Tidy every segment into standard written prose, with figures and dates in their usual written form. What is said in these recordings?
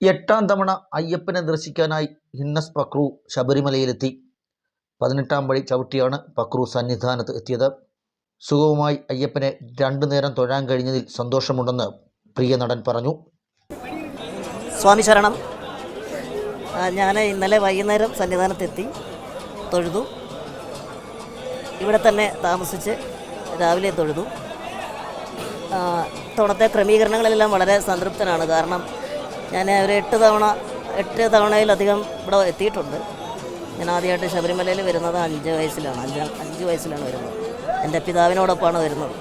എട്ടാം തവണ അയ്യപ്പനെ ദർശിക്കാനായി ഹിന്നസ് പക്രു ശബരിമലയിലെത്തി. 18-ാം പടി ചവിട്ടിയാണ് പക്രു സന്നിധാനത്ത് എത്തിയത്. സുഗമമായി അയ്യപ്പനെ 2 നേരം തൊഴാൻ കഴിഞ്ഞതിൽ സന്തോഷമുണ്ടെന്ന് പ്രിയ നടൻ പറഞ്ഞു. സ്വാമി ശരണം. ഞാൻ ഇന്നലെ വൈകുന്നേരം സന്നിധാനത്തെത്തി, തൊഴുതു. ഇവിടെ തന്നെ താമസിച്ച് രാവിലെ തൊഴുതു. ഇത്തവണത്തെ ക്രമീകരണങ്ങളിലെല്ലാം വളരെ സംതൃപ്തനാണ്. കാരണം ഞാൻ ഒരു 8 തവണയിലധികം ഇവിടെ എത്തിയിട്ടുണ്ട്. ഞാൻ ആദ്യമായിട്ട് ശബരിമലയിൽ വരുന്നത് 5 വയസ്സിലാണ്. 5 വയസ്സിലാണ് വരുന്നത്. എൻ്റെ പിതാവിനോടൊപ്പമാണ് വരുന്നത്.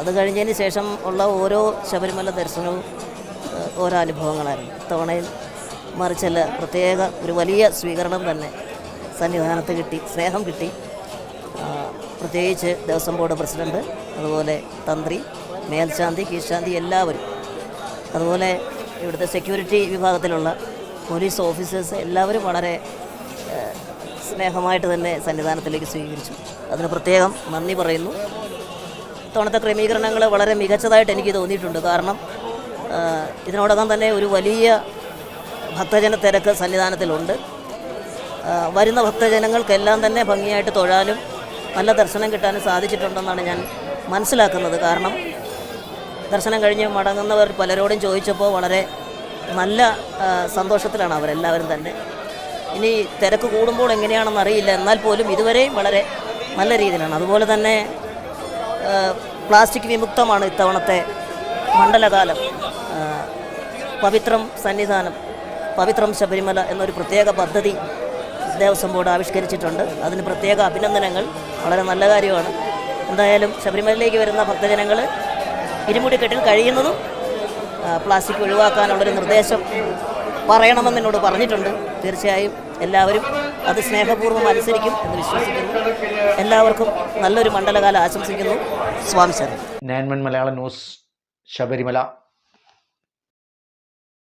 അത് കഴിഞ്ഞതിന് ശേഷം ഉള്ള ഓരോ ശബരിമല ദർശനവും ഓരോ അനുഭവങ്ങളായിരുന്നു. ഇത്തവണയിൽ മറിച്ചല്ല, പ്രത്യേക ഒരു വലിയ സ്വീകരണം തന്നെ സന്നിധാനത്ത് കിട്ടി, സ്നേഹം കിട്ടി. പ്രത്യേകിച്ച് ദേവസ്വം ബോർഡ് പ്രസിഡൻറ്റ്, അതുപോലെ തന്ത്രി, മേൽശാന്തി, കീഴ്ശാന്തി എല്ലാവരും, അതുപോലെ ഇവിടുത്തെ സെക്യൂരിറ്റി വിഭാഗത്തിലുള്ള പോലീസ് ഓഫീസേഴ്സ് എല്ലാവരും വളരെ സ്നേഹമായിട്ട് തന്നെ സന്നിധാനത്തിലേക്ക് സ്വീകരിച്ചു. അതിന് പ്രത്യേകം നന്ദി പറയുന്നു. ഇത്തവണത്തെ ക്രമീകരണങ്ങൾ വളരെ മികച്ചതായിട്ട് എനിക്ക് തോന്നിയിട്ടുണ്ട്. കാരണം ഇതിനോടകം തന്നെ ഒരു വലിയ ഭക്തജന തിരക്ക് സന്നിധാനത്തിലുണ്ട്. വരുന്ന ഭക്തജനങ്ങൾക്കെല്ലാം തന്നെ ഭംഗിയായിട്ട് തൊഴാനും നല്ല ദർശനം കിട്ടാനും സാധിച്ചിട്ടുണ്ടെന്നാണ് ഞാൻ മനസ്സിലാക്കുന്നത്. കാരണം ദർശനം കഴിഞ്ഞ് മടങ്ങുന്നവർ പലരോടും ചോദിച്ചപ്പോൾ വളരെ നല്ല സന്തോഷത്തിലാണ് അവരെല്ലാവരും തന്നെ. ഇനി തിരക്ക് കൂടുമ്പോൾ എങ്ങനെയാണെന്ന് അറിയില്ല, എന്നാൽ പോലും ഇതുവരെയും വളരെ നല്ല രീതിയിലാണ്. അതുപോലെ തന്നെ പ്ലാസ്റ്റിക് വിമുക്തമാണ് ഇത്തവണത്തെ മണ്ഡലകാലം. പവിത്രം സന്നിധാനം, പവിത്രം ശബരിമല എന്നൊരു പ്രത്യേക പദ്ധതി ദേവസ്വം ബോർഡ് ആവിഷ്കരിച്ചിട്ടുണ്ട്. അതിന് പ്രത്യേക അഭിനന്ദനങ്ങൾ. വളരെ നല്ല കാര്യമാണ്. എന്തായാലും ശബരിമലയിലേക്ക് വരുന്ന ഭക്തജനങ്ങൾ ഇരുമുടിക്കെട്ടിൽ കഴിയുന്നതും പ്ലാസ്റ്റിക് ഒഴിവാക്കാനുള്ളൊരു നിർദ്ദേശം പറയണമെന്ന് എന്നോട് പറഞ്ഞിട്ടുണ്ട്. തീർച്ചയായും എല്ലാവരും അത് സ്നേഹപൂർവ്വം അനുസരിക്കും എന്ന് വിശ്വസിക്കുന്നു. എല്ലാവർക്കും നല്ലൊരു മണ്ഡലകാലം ആശംസിക്കുന്നു. സ്വാമി ശരണം. 9 മലയാളം ന്യൂസ്, ശബരിമല.